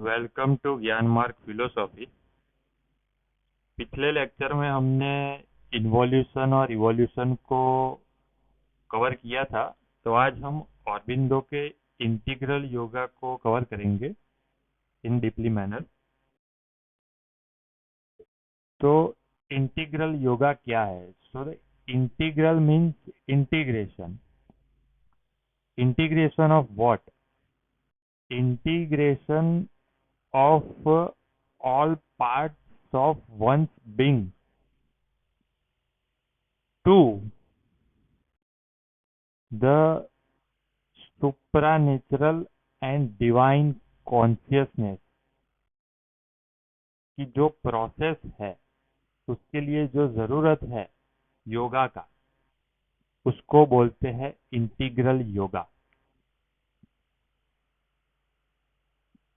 Welcome to ज्ञान मार्ग philosophy. पिछले लेक्चर में हमने इन्वोल्यूशन और इवोल्यूशन को कवर किया था। तो आज हम ऑरबिंदो के इंटीग्रल योगा को कवर करेंगे इन डीपली मैनर। तो इंटीग्रल योगा क्या है? So the integral means integration. Integration of what? Integration of all parts of one's being to the supernatural and divine consciousness की जो प्रोसेस है, उसके लिए जो जरूरत है योगा का, उसको बोलते हैं इंटीग्रल योगा।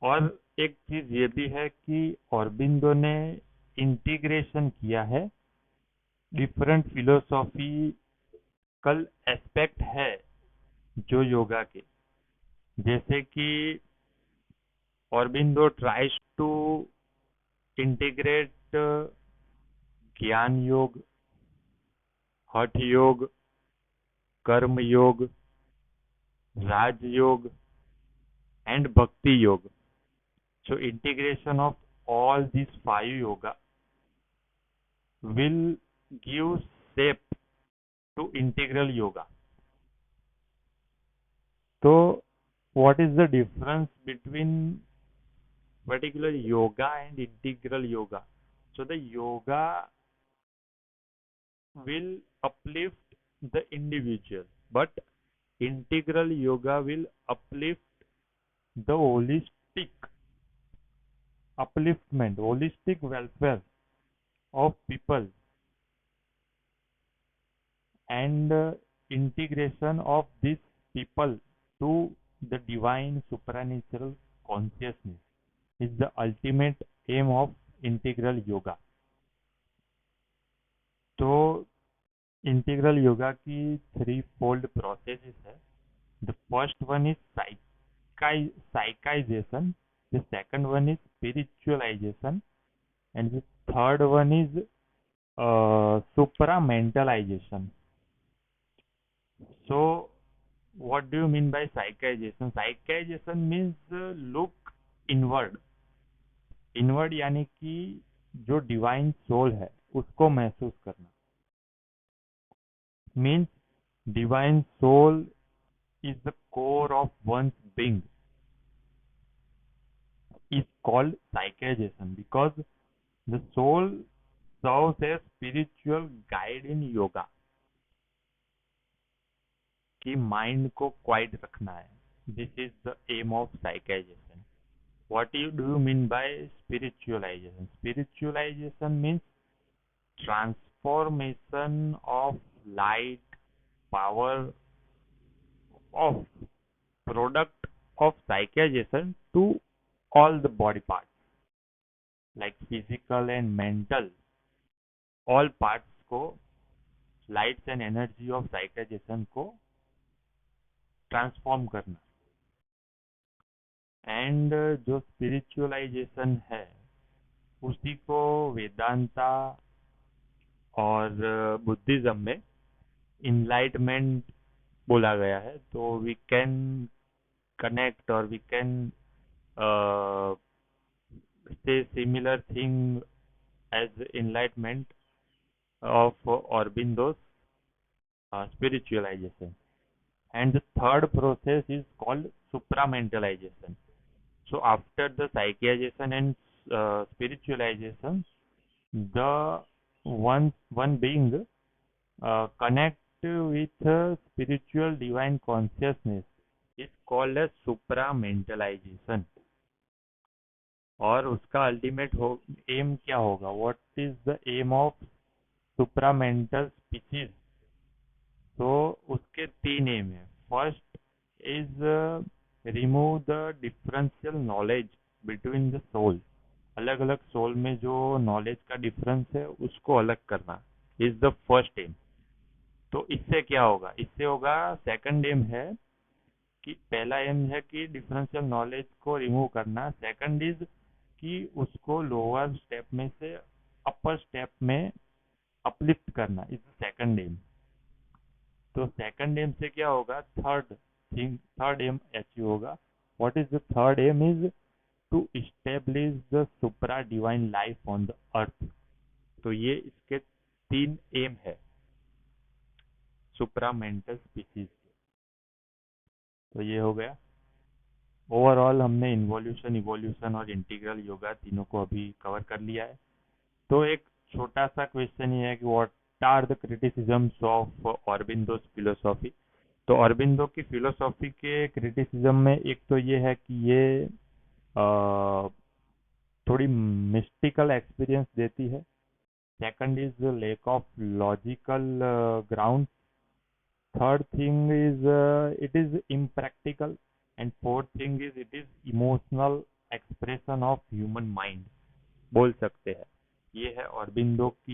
और एक चीज ये भी है कि ऑरबिंदो ने इंटीग्रेशन किया है। डिफरेंट फिलोसॉफिकल एस्पेक्ट है जो योगा के, जैसे कि ऑरबिंदो ट्राइज टू इंटीग्रेट ज्ञान योग, हठ योग, कर्म योग, राजयोग एंड भक्ति योग। So integration of all these five yoga will give shape to integral yoga. So what is the difference between particular yoga and integral yoga? So the yoga will uplift the individual, but integral yoga will uplift the holistic upliftment, holistic welfare of people, and integration of these people to the divine supernatural consciousness is the ultimate aim of integral yoga. तो integral yoga की threefold processes है। The first one is psychicization, the second one is spiritualization, and the third one is supramentalization. So what do you mean by psychization? Psychization means look inward. Inward यानी कि जो divine soul है उसको महसूस करना। Means divine soul is the core of one's being is called psychization because the soul serves as spiritual guide in yoga। कि mind को quiet रखना है। This is the aim of psychicization. What do you mean by spiritualization? Spiritualization means transformation of light, power of product of psychization to all the body parts, like physical and mental, all parts को lights and energy of psychization को transform करना। And जो spiritualisation है उसी को वेदांता और Buddhism में enlightenment बोला गया है। तो वी कैन कनेक्ट और we can say similar thing as enlightenment of Aurobindo's spiritualization. And the third process is called supramentalization. So after the psychization and spiritualization, the one being connect with spiritual divine consciousness is called as supramentalization। और उसका ultimate aim क्या होगा? What is the aim of supramental species? तो उसके तीन aim है। First is remove the differential knowledge between the soul. अलग अलग सोल में जो नॉलेज का डिफरेंस है उसको अलग करना इज द फर्स्ट एम। तो इससे क्या होगा? इससे होगा, सेकंड एम है कि पहला एम है कि डिफरेंशियल नॉलेज को रिमूव करना, सेकंड इज कि उसको लोअर स्टेप में से अपर स्टेप में अपलिफ्ट करना इज सेकंड एम। तो सेकंड एम से क्या होगा, थर्ड एम अचीव होगा। What is the third aim is to establish the supra divine life on the earth. तो ये इसके 3 एम है सुप्रा मेंटल स्पीसीज के। तो ये हो गया ओवरऑल, हमने इन्वोल्यूशन, इवोल्यूशन और इंटीग्रल योगा तीनों को अभी कवर कर लिया है। तो एक छोटा सा क्वेश्चन ये है कि what are the criticisms of Aurobindo's philosophy. तो ऑरबिंदो की फिलोसॉफी के क्रिटिसिज्म में एक तो ये है कि ये थोड़ी मिस्टिकल एक्सपीरियंस देती है। Second is lack of logical ground. Third thing is it is impractical. And fourth thing is it is emotional expression of human mind, बोल सकते हैं। ये है ऑरबिंदो की